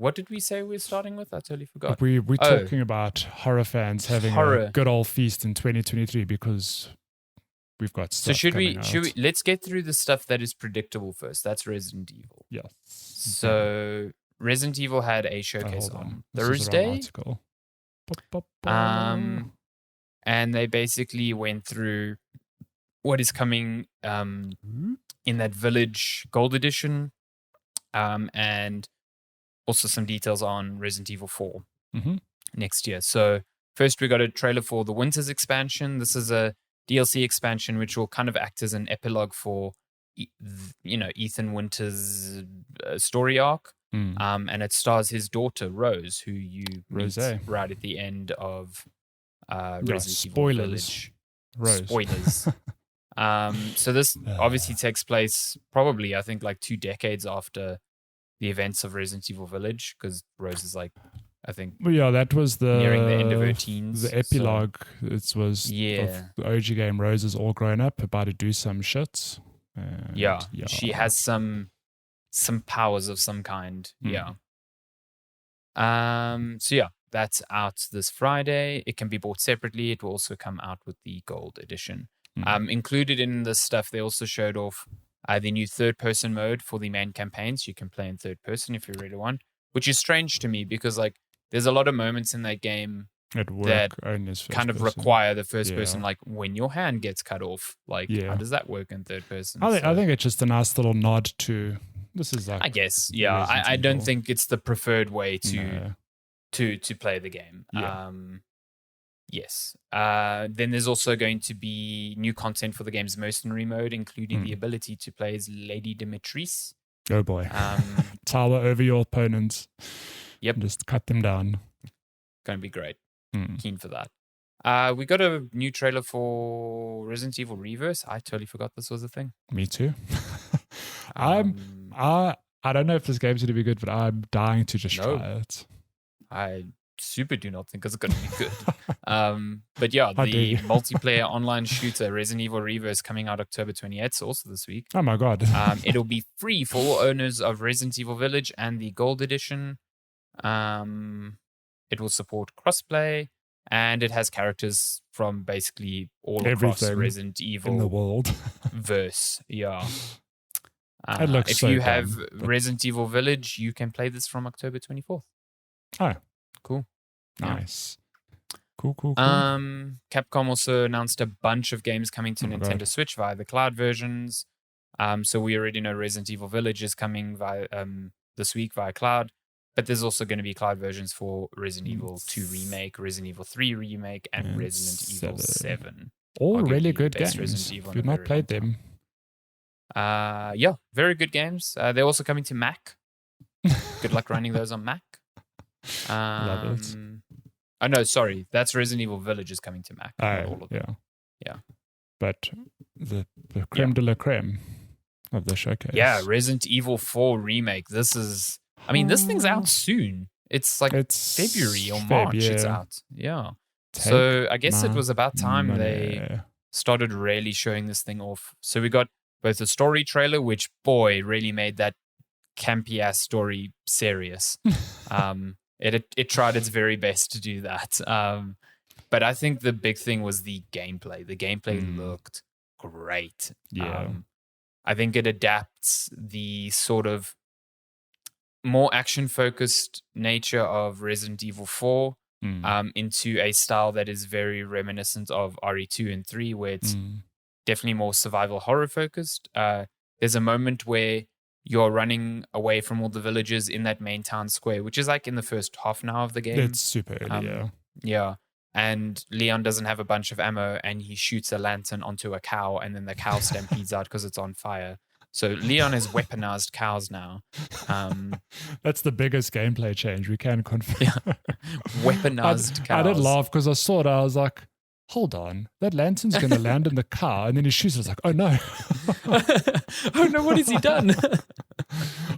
what did we say we're starting with? I totally forgot. We're talking about horror fans having a good old feast in 2023 because we've got stuff coming out. Let's get through the stuff that is predictable first. That's Resident Evil. Yes. So Resident Evil had a showcase on Thursday. And they basically went through what is coming in that Village Gold Edition, and also some details on Resident Evil 4 next year. So first we got a trailer for the Winters expansion. This is a DLC expansion which will kind of act as an epilogue for Ethan Winters' story arc. And it stars his daughter Rose, who you meet right at the end of Resident Evil Village. Spoilers. So this obviously takes place probably, I think, like 2 decades after the events of Resident Evil Village, because Rose is like, I think, that was nearing the end of her teens. The epilogue. It was the OG game. Rose is all grown up, about to do some shit. She has some powers of some kind. That's out this Friday. It can be bought separately. It will also come out with the Gold Edition. Included in this stuff, they also showed off the new third-person mode for the main campaigns. You can play in third person if you really want, which is strange to me because like there's a lot of moments in that game that kind of require the first person, like when your hand gets cut off. Like, how does that work in third person? I think it's just a nice little nod to this is like. I guess, I don't think it's the preferred way to play the game. Yes. Then there's also going to be new content for the game's mercenary mode, including the ability to play as Lady Dimitris. Oh boy. Tower over your opponents. Yep. Just cut them down. Going to be great. Keen for that. We got a new trailer for Resident Evil Reverse. I totally forgot this was a thing. Me too. I don't know if this game's going to be good, but I'm dying to just try it. I super do not think it's going to be good. But yeah, the multiplayer online shooter Resident Evil Reverse coming out October 28th, also this week. Oh my god. It'll be free for all owners of Resident Evil Village and the Gold Edition. It will support crossplay, and it has characters from basically all across Resident Evil in the world. verse. Yeah. It looks if so you have Resident Evil Village, you can play this from October 24th. Oh. Cool. Nice. Cool. Capcom also announced a bunch of games coming to Nintendo Switch via the cloud versions. So we already know Resident Evil Village is coming via this week via cloud, but there's also going to be cloud versions for Resident Evil 2 Remake, Resident Evil 3 Remake, and Resident Evil 7. All really good games. If you've not played them. Very good games. They're also coming to Mac. Good luck running those on Mac. Love it. Oh no, sorry. That's Resident Evil Village is coming to Mac. Not all of them. Yeah. But the creme de la creme of the showcase. Yeah, Resident Evil 4 Remake. This thing's out soon. It's like February or March it's out. Yeah. So I guess it was about time they started really showing this thing off. So we got both a story trailer, which, boy, really made that campy-ass story serious. It tried its very best to do that. But I think the big thing was the gameplay. The gameplay looked great. Yeah. I think it adapts the sort of more action-focused nature of Resident Evil 4 into a style that is very reminiscent of RE2 and 3, where it's definitely more survival horror-focused. There's a moment where you're running away from all the villagers in that main town square, which is like in the first half an hour of the game. It's super early, Yeah. And Leon doesn't have a bunch of ammo, and he shoots a lantern onto a cow, and then the cow stampedes out because it's on fire. So Leon has weaponized cows now. That's the biggest gameplay change we can confirm. Yeah. Weaponized cows. I did laugh because I saw it. I was like, hold on, that lantern's going to land in the car, and then he shoots it. I was like, oh no. Oh no, what has he done?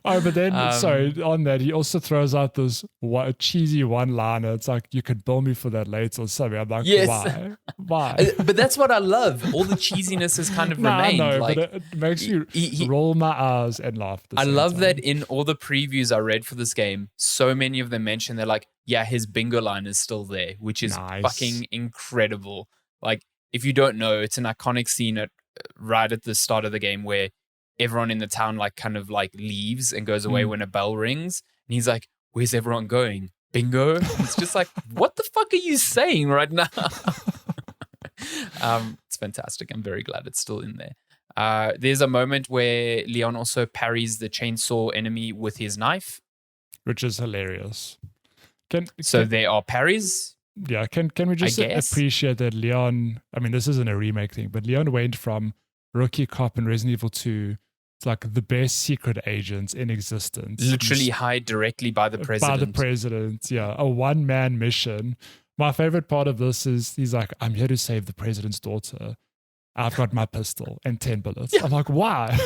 Oh, but then, sorry, on that, he also throws out this cheesy one-liner. It's like, you could bill me for that later or something. I'm like, why? Why? But that's what I love. All the cheesiness has kind of remained. I know, like, but it makes me roll my eyes and laugh. I love that in all the previews I read for this game, so many of them mention they're like, yeah, his bingo line is still there, which is fucking incredible. Like, if you don't know, it's an iconic scene right at the start of the game where everyone in the town like kind of like leaves and goes away when a bell rings. And he's like, where's everyone going? Bingo? It's just like, what the fuck are you saying right now? It's fantastic. I'm very glad it's still in there. There's a moment where Leon also parries the chainsaw enemy with his knife. Which is hilarious. There are parries. Yeah, can we just appreciate that Leon, I mean, this isn't a remake thing, but Leon went from rookie cop in Resident Evil 2 to like the best secret agents in existence. Literally hired directly by the president. By the president, yeah. A one-man mission. My favorite part of this is he's like, I'm here to save the president's daughter. I've got my pistol and 10 bullets. Yeah. I'm like, why?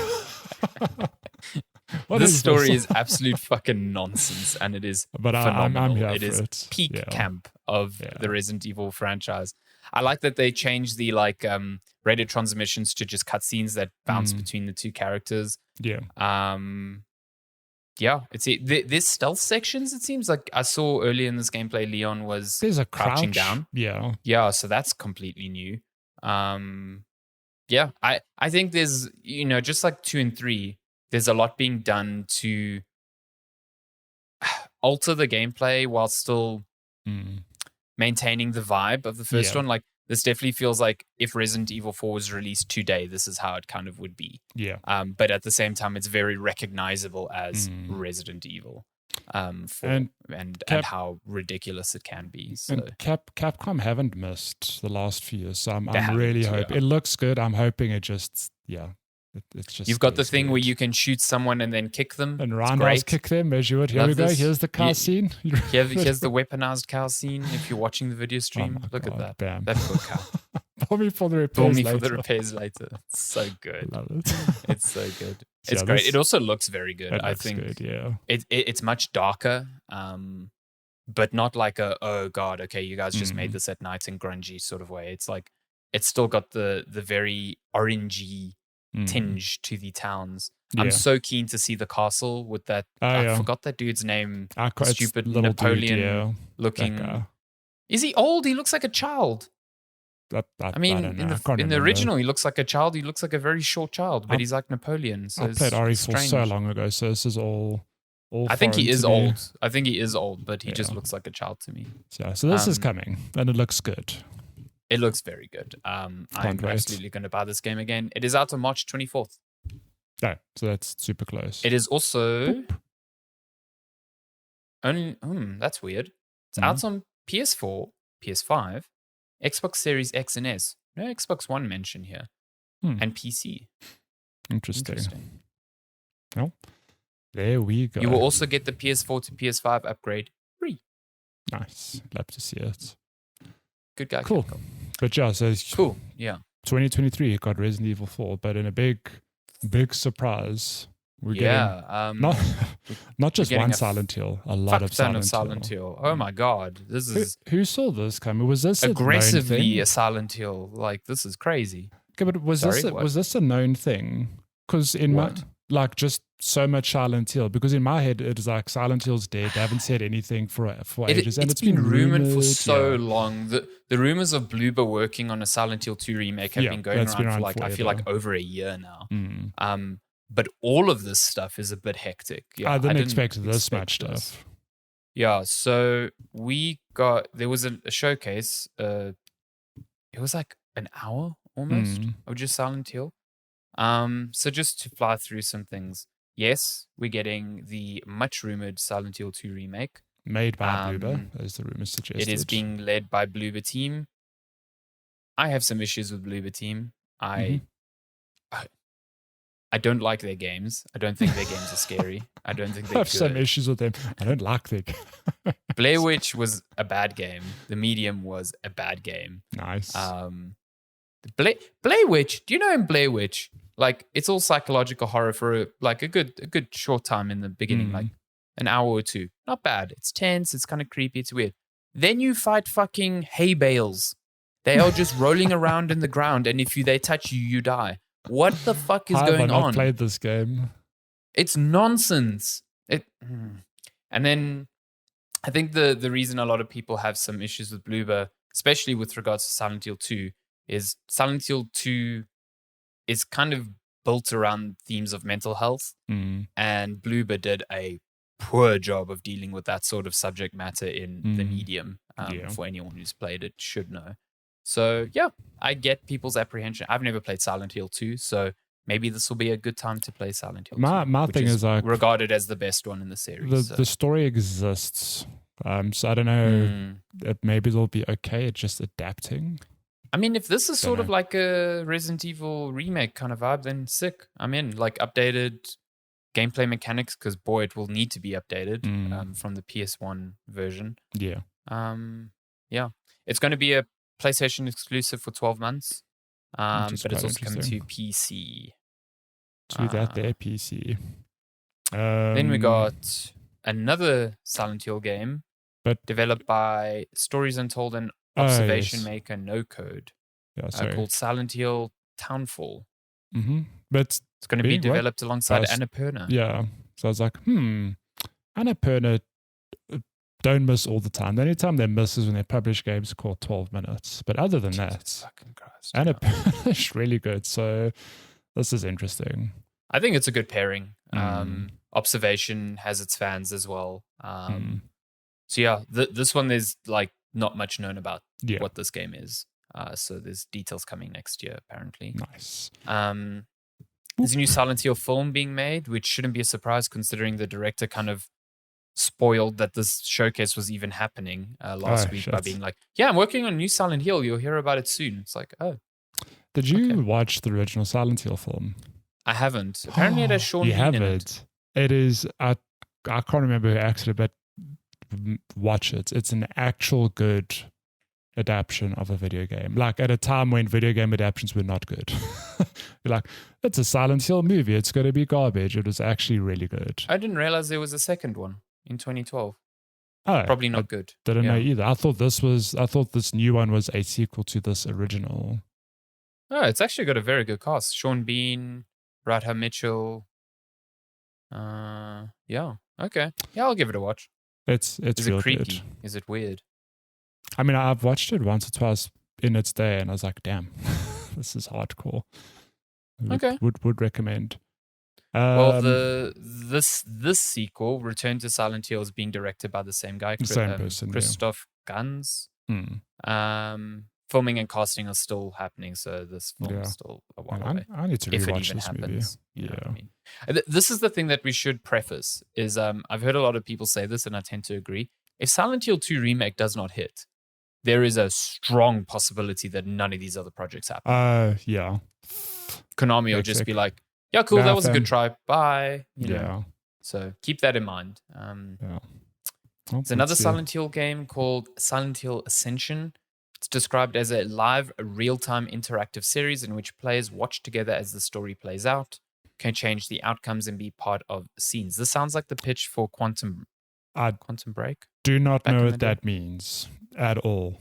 This story is absolute fucking nonsense, and it is phenomenal. I'm here it is peak camp of the Resident Evil franchise. I like that they changed the rated transmissions to just cutscenes that bounce between the two characters. Yeah. There's stealth sections. It seems like I saw earlier in this gameplay, Leon was crouching down. Yeah. So that's completely new. I think there's just like 2 and 3. There's a lot being done to alter the gameplay while still maintaining the vibe of the first one. Like, this definitely feels like if Resident Evil 4 was released today, this is how it kind of would be. Yeah. But at the same time, it's very recognizable as Resident Evil. And how ridiculous it can be. So. And Capcom haven't missed the last few years, so I'm really hoping it looks good. I'm hoping it just it's just you've got the thing where you can shoot someone and then kick them, and roundhouse kick them as you would. Here we go. Here's the cow scene. Here's the weaponized cow scene. If you're watching the video stream, look at that. Bam. That poor cow. Pull me for the repairs later. It's so good. Love it. It's so good. It's great. It also looks very good. I think good, it's much darker, but not like oh god, okay, you guys just made this at night in grungy sort of way. It's like it's still got the very orangey tinge to the towns. I'm so keen to see the castle with that. I forgot that dude's name. Stupid Napoleon looking. Is he old? He looks like a child. I mean, in the original, he looks like a child. He looks like a very short child, but he's like Napoleon. So I played RE4 so long ago, so this is all I think he is old. I think he is old, but he just looks like a child to me. So this is coming, and it looks good. It looks very good. I'm absolutely going to buy this game again. It is out on March 24th. Oh, so that's super close. It is also that's weird. It's out on PS4, PS5, Xbox Series X and S. No Xbox One mention here. And PC. Interesting. Well, there we go. You will also get the PS4 to PS5 upgrade free. Nice. Love to see it. Good guy. Cool. But so cool. Yeah. 2023 got Resident Evil 4, but in a big surprise, we're getting not just one Silent Hill, a lot of Silent Hill. Oh my god, this is who saw this coming? Was this aggressively a Silent Hill? Like, this is crazy. Okay, but was this a known thing? Because in my just so much Silent Hill, because in my head it is like Silent Hill's dead. They haven't said anything for ages, and it's been rumored for so long. The rumors of Bloober working on a Silent Hill 2 remake have been going around for I feel like over a year now. But all of this stuff is a bit hectic. Yeah, I didn't expect this much stuff. Yeah, so there was a showcase. It was like an hour almost of just Silent Hill. So just to fly through some things. Yes, we're getting the much rumored Silent Hill 2 remake. Made by Bloober, as the rumors suggested. It is being led by Bloober Team. I have some issues with Bloober Team. I don't like their games. I don't think their games are scary. I don't think they're I have some issues with them. I don't like them. Blair Witch was a bad game. The Medium was a bad game. Nice. Blair Witch, do you know in Blair Witch, Like, it's all psychological horror for a good short time in the beginning, like an hour or two. Not bad. It's tense. It's kind of creepy. It's weird. Then you fight fucking hay bales. They are just rolling around in the ground, and if they touch you, you die. What the fuck is going on? I've not played this game. It's nonsense. And then I think the reason a lot of people have some issues with Bloober, especially with regards to Silent Hill 2, is Silent Hill 2 is kind of built around themes of mental health, and Bloober did a poor job of dealing with that sort of subject matter in the medium. For anyone who's played it should know. So yeah, I get people's apprehension. I've never played Silent Hill 2, so maybe this will be a good time to play Silent Hill 2. My thing is like regarded as the best one in the series. The story exists. So I don't know. Maybe it'll be okay at just adapting. I mean, if this is sort of like a Resident Evil remake kind of vibe, then sick. I'm in. Like updated gameplay mechanics, because boy, it will need to be updated from the PS1 version. Yeah. Yeah. It's going to be a PlayStation exclusive for 12 months, but it's also coming to PC. Their PC. Then we got another Silent Hill game, developed by Stories Untold and Observation Maker No Code, called Silent Hill Townfall. But it's going to be developed alongside Annapurna. Yeah. So I was like, Annapurna don't miss all the time. The only time they miss is when they publish games called 12 minutes. But other than that, Annapurna is really good. So this is interesting. I think it's a good pairing. Observation has its fans as well. So yeah, this one, there's like not much known about what this game is. So there's details coming next year, apparently. Nice. There's a new Silent Hill film being made, which shouldn't be a surprise considering the director kind of spoiled that this showcase was even happening last week by being like, I'm working on a new Silent Hill. You'll hear about it soon. It's like, Did you watch the original Silent Hill film? I haven't. Apparently it has Sean Bean in it. It is, I can't remember who acted it, but watch it. It's an actual good adaptation of a video game. Like at a time when video game adaptations were not good. You're like, it's a Silent Hill movie. It's going to be garbage. It was actually really good. I didn't realize there was a second one in 2012. Probably not good. Didn't know either. I thought this new one was a sequel to this original. Oh, it's actually got a very good cast. Sean Bean, Radha Mitchell. Yeah. Okay. Yeah, I'll give it a watch. Is it creepy? Good. Is it weird? I mean, I've watched it once or twice in its day, and I was like, "Damn, this is hardcore." Would recommend. Well, this sequel, Return to Silent Hill, is being directed by the same guy, Christoph Gans. Filming and casting are still happening, so this film is still a while away. I need to rewatch this movie. You know what I mean? This is the thing that we should preface, is I've heard a lot of people say this, and I tend to agree. If Silent Hill 2 Remake does not hit, there is a strong possibility that none of these other projects happen. Konami will just be like, yeah, cool, that was a good try. Bye. You know? So keep that in mind. There's another Silent Hill game called Silent Hill Ascension. It's described as a live, real-time interactive series in which players watch together as the story plays out, can change the outcomes and be part of scenes. This sounds like the pitch for Quantum Break. Do not know what that means at all.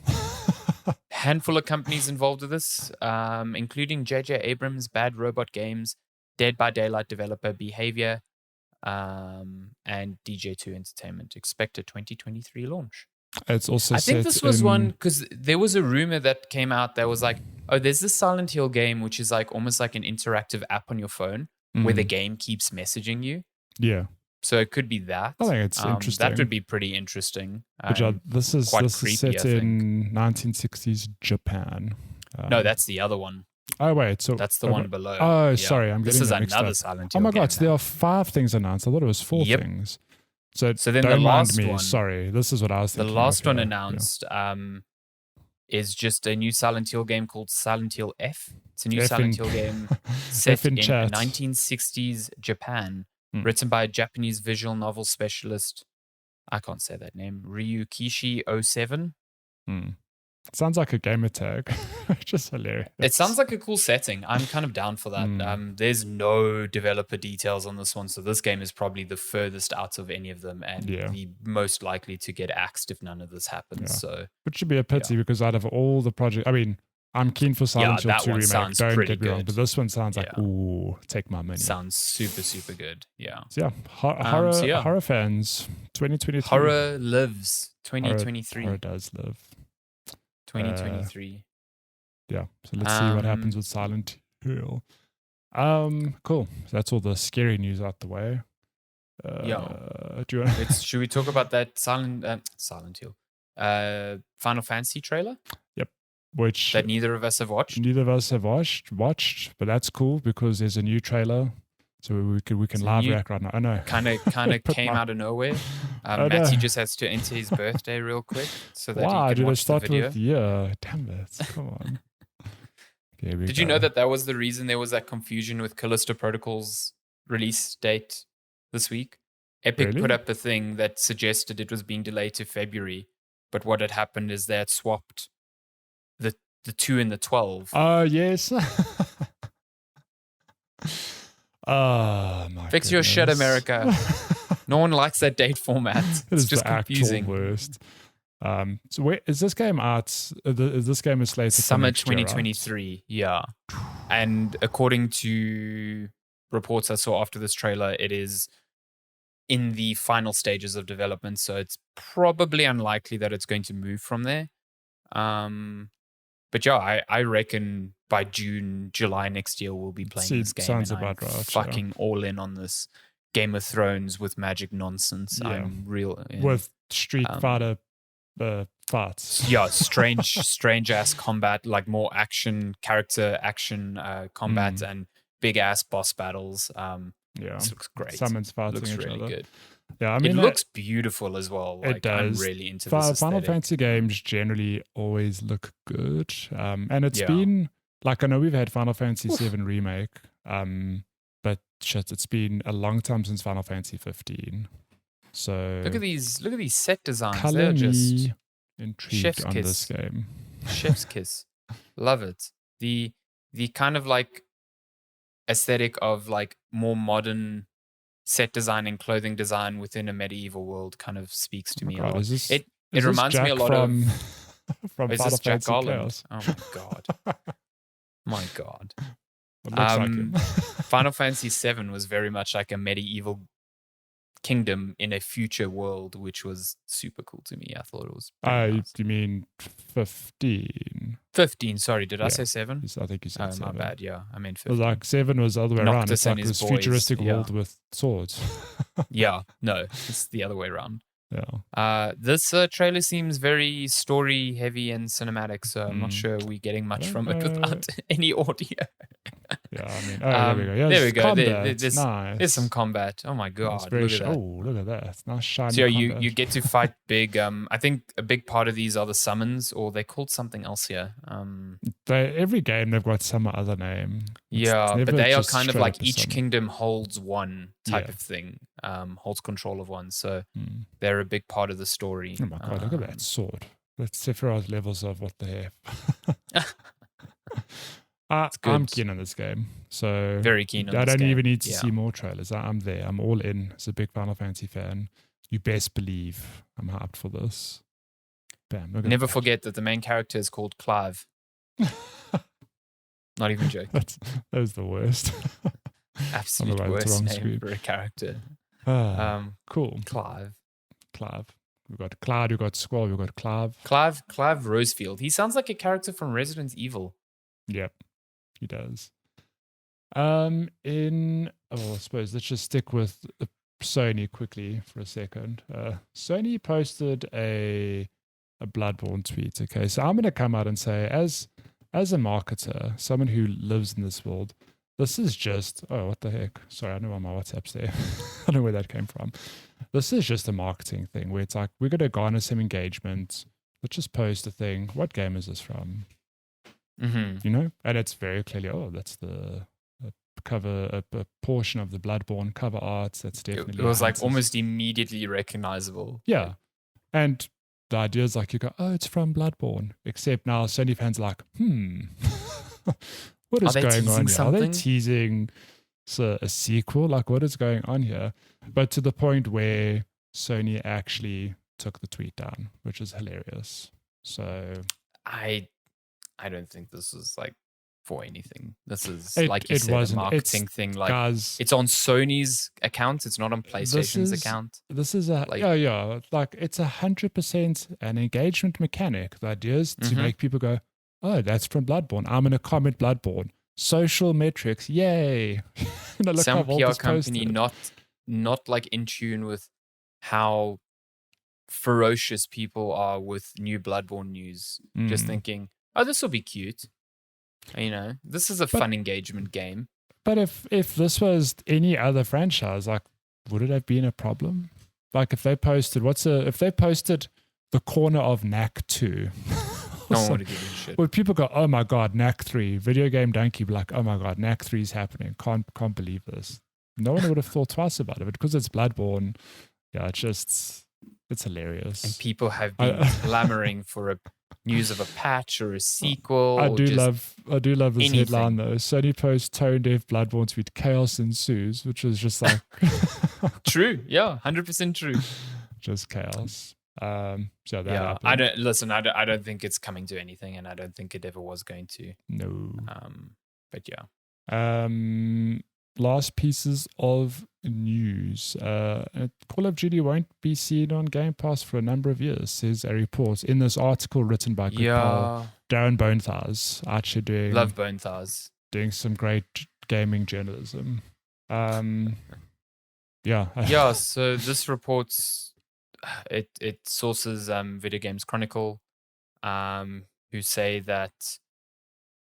Handful of companies involved with this, including J.J. Abrams' Bad Robot Games, Dead by Daylight developer Behavior, and DJ2 Entertainment. Expect a 2023 launch. It's also I think this was one, because there was a rumor that came out that was like, oh, there's this Silent Hill game which is like almost like an interactive app on your phone where the game keeps messaging you. Yeah. So it could be that. I think it's interesting. That would be pretty interesting. This is set in 1960s Japan. No, that's the other one. Oh, wait. So that's the one below. Oh, sorry. This is another Silent Hill. Oh, my God. So there are 5 things announced. I thought it was 4 things. So then don't the mind last me. one. Sorry. This is what I was thinking. The last one announced is just a new Silent Hill game called Silent Hill F. It's a new Silent Hill game set in 1960s Japan, written by a Japanese visual novel specialist. I can't say that name. Ryukishi 07. Sounds like a gamer tag. Just hilarious. It sounds like a cool setting. I'm kind of down for that. There's no developer details on this one, so this game is probably the furthest out of any of them and the most likely to get axed if none of this happens. So, which should be a pity because out of all the projects, I mean, I'm keen for Silent Hill 2 remake. Don't get me wrong, but this one sounds like ooh, take my money. Sounds super, super good. Yeah. So horror fans, 2023. Horror lives. 2023. Horror does live. 2023. Yeah. So let's see what happens with Silent Hill. Cool. So that's all the scary news out the way. Do you want should we talk about that Silent Hill? Final Fantasy trailer? Yep. That neither of us have watched. Neither of us have watched, but that's cool because there's a new trailer. So we can live react right now. I know. Kind of came out of nowhere. Matty just has to enter his birthday real quick so that he can watch the video. Damn it. Come on. Okay, Did you know that was the reason there was that confusion with Callisto Protocol's release date this week? Epic put up a thing that suggested it was being delayed to February, but what had happened is they had swapped the 2 and the 12. Oh, yes. Oh, my Fix your shit, America. No one likes that date format. It's just confusing. Actual worst. So where is this game out? Is this game slated summer 2023? Right? Yeah. And according to reports I saw after this trailer, it is in the final stages of development. So it's probably unlikely that it's going to move from there. But yeah, I reckon by June, July next year we'll be playing this game. Sounds and about I'm right. Fucking all in on this Game of Thrones with magic nonsense. Yeah. I'm real with Street Fighter fights. Yeah, strange ass combat, like more character action combat and big ass boss battles. This looks great. Summons fighting looks really other. good. Yeah, I mean it looks beautiful as well. It does. I'm really into this Final aesthetic. Fantasy games generally always look good, and it's been like I know we've had Final Fantasy VII remake, but shit, it's been a long time since Final Fantasy 15. So look at these set designs. Color They're just intrigued chef's on kiss. this game. Chef's kiss. Love it. The kind of like aesthetic of like more modern set design and clothing design within a medieval world kind of speaks to me a lot. It reminds me a lot from is Final this Jack Fantasy Garland? Chaos? Oh my god. My god. It looks like him. Final Fantasy VII was very much like a medieval kingdom in a future world, which was super cool to me. I thought it was nice. You mean 15? 15, sorry. Did I say 7? I think you said 7. My bad, yeah. I meant 15. It was like 7 was the other way around. It's like this futuristic world with swords. Yeah, no, it's the other way around. Yeah. This trailer seems very story heavy and cinematic, so I'm not sure we're getting much from it without any audio. Yeah, I mean, there we go. Yeah, there we go. Nice. There's some combat. Oh my god! Look at that. Oh, look at that! It's nice shiny. So you get to fight big. I think a big part of these are the summons, or they're called something else here. Every game they've got some other name. But they are kind of like each kingdom holds one type of thing. Holds control of one, so they're a big part of the story. Oh my god! Look at that sword. That's Sephiroth's levels of what they have. I'm keen on this game. So very keen on this I don't game. even need to see more trailers. I'm there. I'm all in. As a big Final Fantasy fan, you best believe I'm hyped for this. Bam. Never forget that the main character is called Clive. Not even joking. That was the worst. Absolute worst name for a character. Cool. Clive. We've got Cloud, we've got Squall, we've got Clive. Clive Rosefield. He sounds like a character from Resident Evil. Yep, he does. I suppose let's just stick with Sony quickly for a second. Sony posted a Bloodborne tweet. Okay, so I'm going to come out and say, as a marketer, someone who lives in this world, this is just, what the heck? Sorry, I know why my WhatsApp's there. I don't know where that came from. This is just a marketing thing where it's like, we're going to garner some engagement. Let's just post a thing. What game is this from? Mm-hmm. You know? And it's very clearly, that's the cover, a portion of the Bloodborne cover art. That's definitely. It was like almost immediately recognizable. Yeah. And the idea is like you go, oh, it's from Bloodborne. Except now Sony fans are like, what is going on here? Are they teasing a sequel? Like, what is going on here? But to the point where Sony actually took the tweet down, which is hilarious. So I don't think this is like for anything. This is a marketing thing. Like, guys, it's on Sony's account. It's not on PlayStation's account. This is like 100% an engagement mechanic. The idea is to make people go, oh, that's from Bloodborne. I'm going to comment Bloodborne. Social metrics, yay! Some PR company not like in tune with how ferocious people are with new Bloodborne news. Just thinking, oh, this will be cute. This is a fun engagement game. But if this was any other franchise, like, would it have been a problem? Like, if they posted the corner of Knack 2. No one would give a shit. Would people go, oh my god, Knack 3, video game donkey, be like, oh my god, Knack 3 is happening. Can't believe this. No one would have thought twice about it, but because it's Bloodborne, yeah, it's hilarious. And people have been clamoring for news of a patch or a sequel. I do love this headline though. Sony post tone deaf Bloodborne tweet, chaos ensues, which is just like true, yeah, 100% true. Just chaos. So that happened. I don't think it's coming to anything, and I don't think it ever was going to. No. But yeah. Last pieces of news. Call of Duty won't be seen on Game Pass for a number of years, says a report in this article written by good pal Darren Bonethar's, actually love Bonethar's, doing some great gaming journalism. Yeah. So this report's it sources Video Games Chronicle, who say that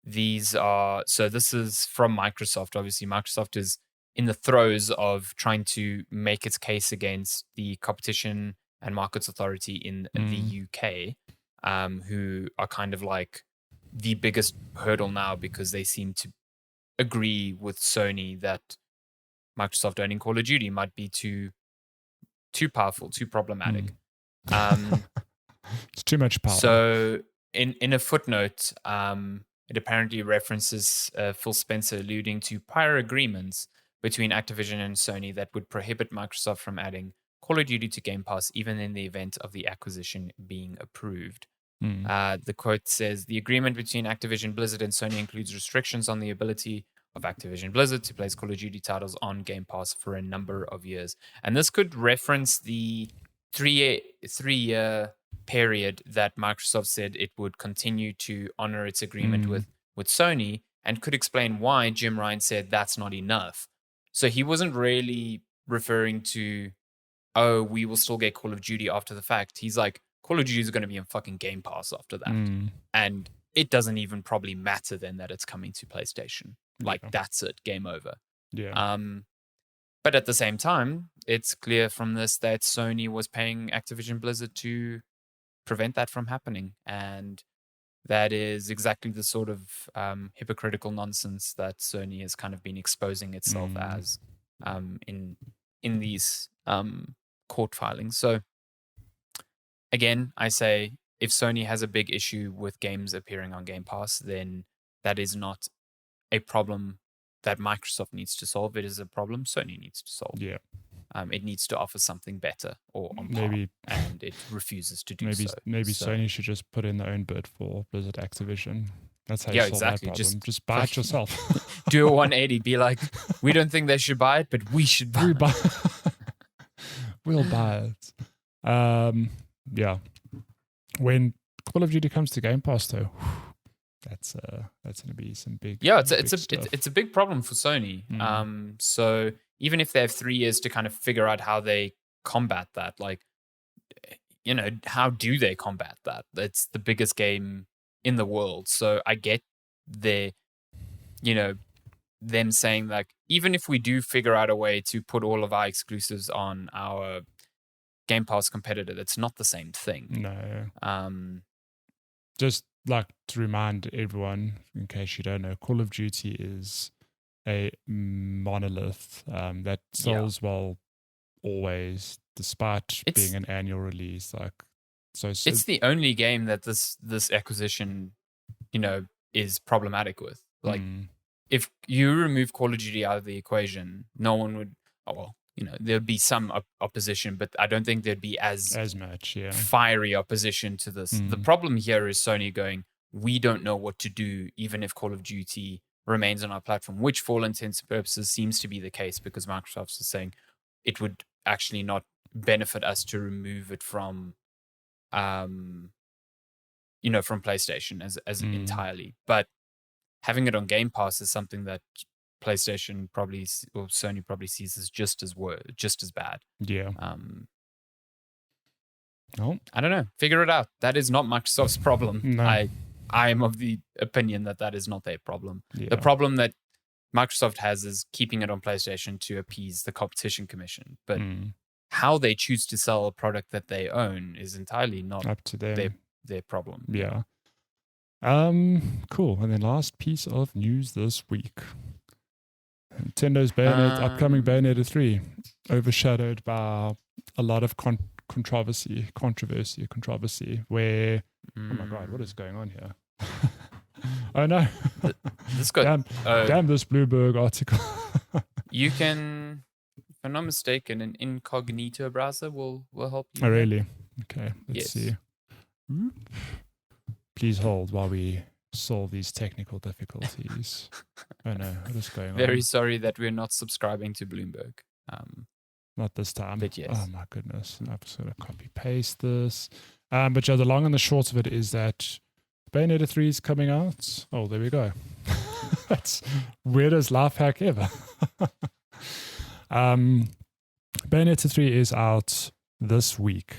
these are, so this is from Microsoft. Obviously, Microsoft is in the throes of trying to make its case against the Competition and Markets Authority in the UK, who are kind of like the biggest hurdle now because they seem to agree with Sony that Microsoft owning Call of Duty might be too powerful, too problematic. It's too much power. So in a footnote, it apparently references Phil Spencer alluding to prior agreements between Activision and Sony that would prohibit Microsoft from adding Call of Duty to Game Pass, even in the event of the acquisition being approved. The quote says, the agreement between Activision Blizzard and Sony includes restrictions on the ability of Activision Blizzard to place Call of Duty titles on Game Pass for a number of years. And this could reference the three-year period that Microsoft said it would continue to honor its agreement with Sony, and could explain why Jim Ryan said that's not enough. So he wasn't really referring to, oh, we will still get Call of Duty after the fact. He's like, Call of Duty is going to be in fucking Game Pass after that. And it doesn't even probably matter then that it's coming to PlayStation. Like, that's it, game over. Yeah. But at the same time, it's clear from this that Sony was paying Activision Blizzard to prevent that from happening. And that is exactly the sort of hypocritical nonsense that Sony has kind of been exposing itself as in these court filings. So again, I say, if Sony has a big issue with games appearing on Game Pass, then that is not a problem that Microsoft needs to solve. It is a problem Sony needs to solve. Yeah. It needs to offer something better or on par, and it refuses to do so. Maybe Sony should just put in their own bid for Blizzard Activision. That's how you solve that problem. Just buy it yourself. Do a 180. Be like, we don't think they should buy it, but we should buy it. We'll buy it. Yeah. When Call of Duty comes to Game Pass, though, that's going to be some big. Yeah, it's a big problem for Sony. So even if they have 3 years to kind of figure out how they combat that, like, how do they combat that? It's the biggest game in the world. So I get them saying, like, even if we do figure out a way to put all of our exclusives on our Game Pass competitor, that's not the same thing. No. Just like to remind everyone, in case you don't know, Call of Duty is a monolith that sells well always, despite being an annual release. Like, So it's the only game that this acquisition, is problematic with. Like, if you remove Call of Duty out of the equation, no one would. Oh well, there'd be some opposition, but I don't think there'd be as much, yeah, fiery opposition to this. The problem here is Sony going, we don't know what to do, even if Call of Duty remains on our platform, which for all intents and purposes seems to be the case, because Microsoft is saying it would actually not benefit us to remove it from from PlayStation as entirely. But having it on Game Pass is something that PlayStation probably, or Sony probably sees as just as bad. Yeah. I don't know. Figure it out. That is not Microsoft's problem. No. I am of the opinion that is not their problem. Yeah. The problem that Microsoft has is keeping it on PlayStation to appease the competition commission. But how they choose to sell a product that they own is entirely not up to them. Their problem. Yeah. Cool. And then last piece of news this week. Nintendo's upcoming Bayonetta 3, overshadowed by a lot of controversy, where, oh my God, what is going on here? Oh no. Damn this Bloomberg article. You can, if I'm not mistaken, an incognito browser will help you. Oh, really? Okay, let's see. Please hold while we solve these technical difficulties. Oh no, what is going on? Very sorry that we're not subscribing to Bloomberg. Not this time. But yes. Oh my goodness. I'm just going to copy paste this. But yeah, the long and the short of it is that Bayonetta 3 is coming out. Oh, there we go. That's weirdest life hack ever. Bayonetta 3 is out this week.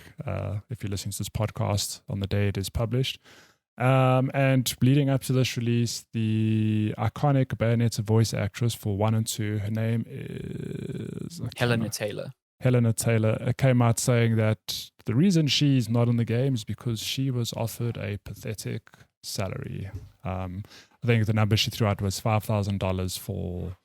If you're listening to this podcast on the day it is published. And leading up to this release, the iconic Bayonetta voice actress for 1 and 2, her name is Helena Taylor. Helena Taylor came out saying that the reason she's not in the game is because she was offered a pathetic salary. I think the number she threw out was $5,000 for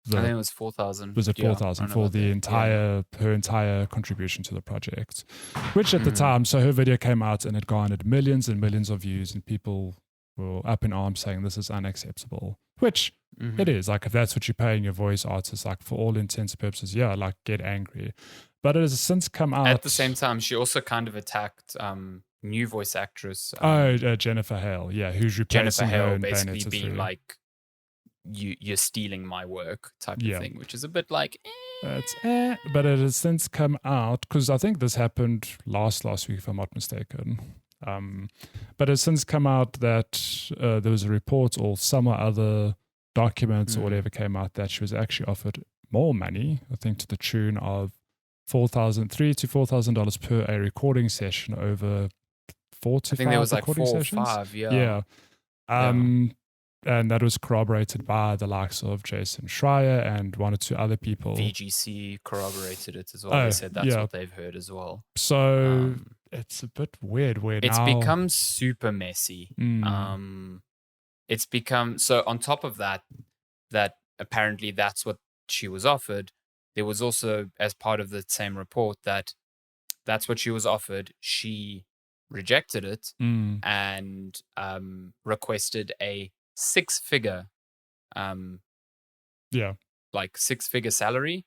I think it was 4,000. Was it 4,000 for the her entire contribution to the project? Which at the time, so her video came out and it garnered millions and millions of views, and people were up in arms saying this is unacceptable. Which it is. Like, if that's what you're paying your voice artists, like, for all intents and purposes, yeah, like, get angry. But it has since come out. At the same time, she also kind of attacked new voice actress. Jennifer Hale, yeah, who's replacing Jennifer her Hale, in basically Bayonetta being 3. like, you're stealing my work type of thing, which is a bit like but it has since come out, because I think this happened last week, if I'm not mistaken. But it has since come out that there was a report or some other documents or whatever came out that she was actually offered more money, I think to the tune of $3,000 to $4,000 per a recording session over 4 to 5 recording sessions. I think there was like 4 or 5, yeah. And that was corroborated by the likes of Jason Schreier and 1 or 2 other people. VGC corroborated it as well. They said that's what they've heard as well. So it's a bit weird. It's become super messy. It's become, so on top of that apparently that's what she was offered. There was also, as part of the same report, that's what she was offered. She rejected it and requested a 6-figure like 6-figure salary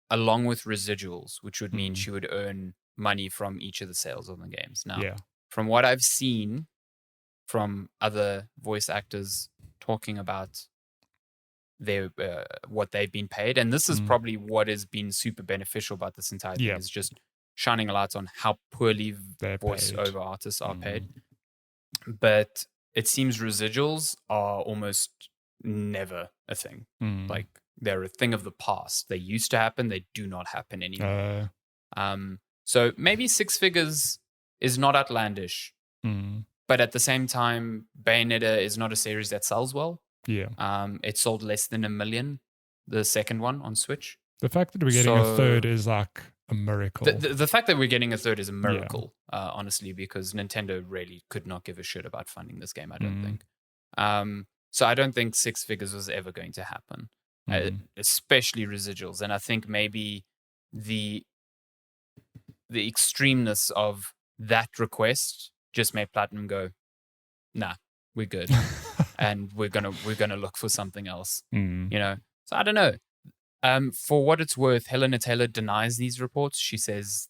along with residuals, which would mean she would earn money from each of the sales of the games. Now, from what I've seen from other voice actors talking about their what they've been paid, and this is probably what has been super beneficial about this entire thing, is just shining a light on how poorly voiceover artists are paid. But it seems residuals are almost never a thing. Like, they're a thing of the past. They used to happen. They do not happen anymore. So maybe 6 figures is not outlandish. But at the same time, Bayonetta is not a series that sells well. It sold less than 1 million, the second one on Switch. The fact that we're getting a third is like a miracle. The fact that we're getting a third is a miracle, honestly, because Nintendo really could not give a shit about funding this game, I don't think. So I don't think 6 figures was ever going to happen, especially residuals. And I think maybe the extremeness of that request just made Platinum go, nah, we're good. And we're gonna look for something else. So I don't know. For what it's worth, Helena Taylor denies these reports. She says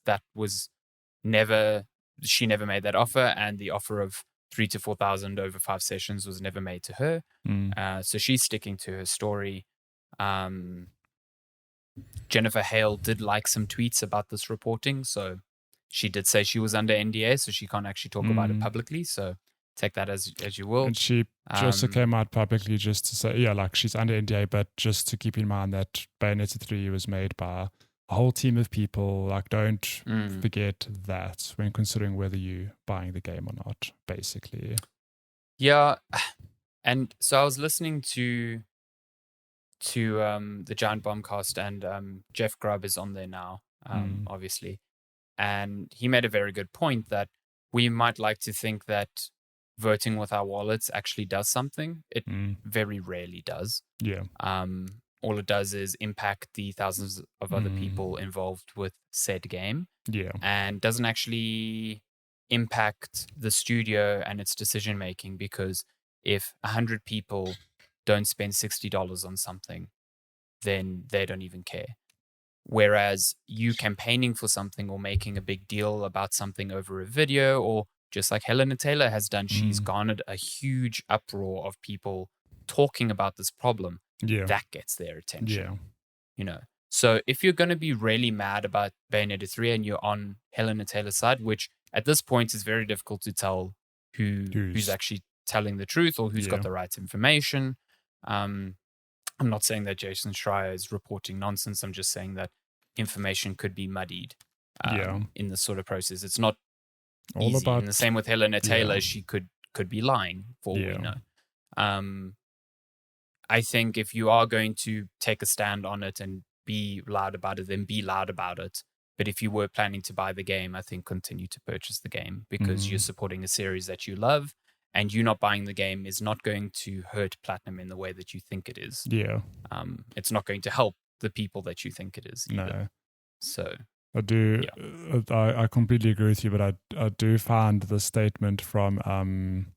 she never made that offer, and the offer of 3,000 to 4,000 over 5 sessions was never made to her. So she's sticking to her story. Jennifer Hale did like some tweets about this reporting, so she did say she was under NDA, so she can't actually talk about it publicly. So take that as you will. And she also came out publicly just to say, she's under NDA, but just to keep in mind that Bayonetta 3 was made by a whole team of people. Like, don't forget that when considering whether you're buying the game or not, basically. Yeah. And so I was listening to the Giant Bombcast, and Jeff Grubb is on there now, obviously. And he made a very good point that we might like to think that voting with our wallets actually does something. It very rarely does. Yeah. All it does is impact the thousands of other people involved with said game. Yeah. And doesn't actually impact the studio and its decision making, because if 100 people don't spend $60 on something, then they don't even care. Whereas you campaigning for something or making a big deal about something over a video, or just like Helena Taylor has done, she's garnered a huge uproar of people talking about this problem. Yeah. That gets their attention. Yeah. So if you're going to be really mad about Bayonetta 3 and you're on Helena Taylor's side, which at this point is very difficult to tell who's actually telling the truth or who's got the right information. I'm not saying that Jason Schreier is reporting nonsense. I'm just saying that information could be muddied in this sort of process. It's not all easy. And the same with Helena Taylor. She could be lying for all we know. I think if you are going to take a stand on it and be loud about it, then be loud about it. But if you were planning to buy the game, I think continue to purchase the game, because you're supporting a series that you love. And you not buying the game is not going to hurt Platinum in the way that you think it is. Yeah. It's not going to help the people that you think it is either. No. So I do. Yeah. I completely agree with you, but I do find the statement from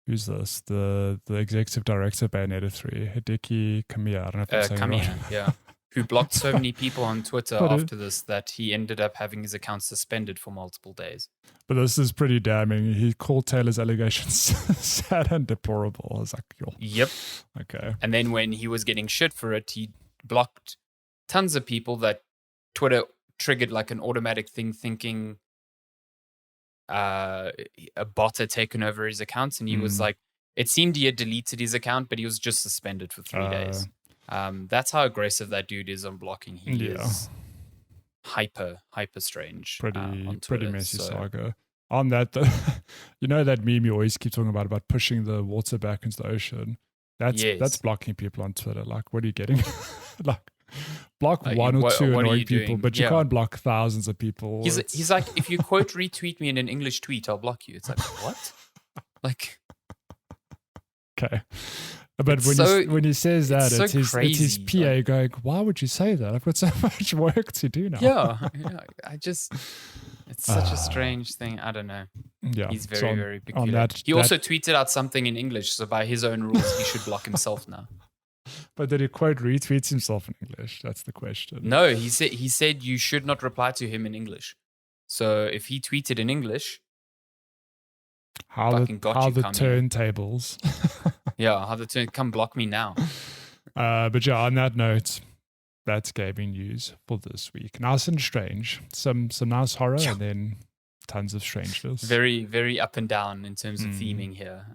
who's this? The executive director of Bayonetta 3, Hideki Kamiya. I don't know if I'm saying it right. Yeah. Who blocked so many people on Twitter after this that he ended up having his account suspended for multiple days. But this is pretty damning. He called Taylor's allegations sad and deplorable. I was like, yo. Yep. Okay. And then when he was getting shit for it, he blocked tons of people that Twitter triggered like an automatic thing, thinking a bot had taken over his accounts. And he was like, it seemed he had deleted his account, but he was just suspended for 3 days. That's how aggressive that dude is on blocking. He is hyper strange. Pretty messy saga. On that, though, you know that meme you always keep talking about pushing the water back into the ocean? That's blocking people on Twitter. Like, what are you getting? Block one or two annoying people, but you can't block thousands of people. He's like, if you quote retweet me in an English tweet, I'll block you. It's like, what? Okay. But when he says that, it's his PA going, why would you say that? I've got so much work to do now. Yeah. It's such a strange thing. I don't know. Yeah. He's very peculiar. He also tweeted out something in English, so by his own rules, he should block himself now. But did he quote retweets himself in English? That's the question. No, he said you should not reply to him in English. So if he tweeted in English, how the turntables. Come block me now. But yeah, on that note, that's gaming news for this week. Nice and strange. Some nice horror and then tons of strangeness. Very, very up and down in terms of theming here.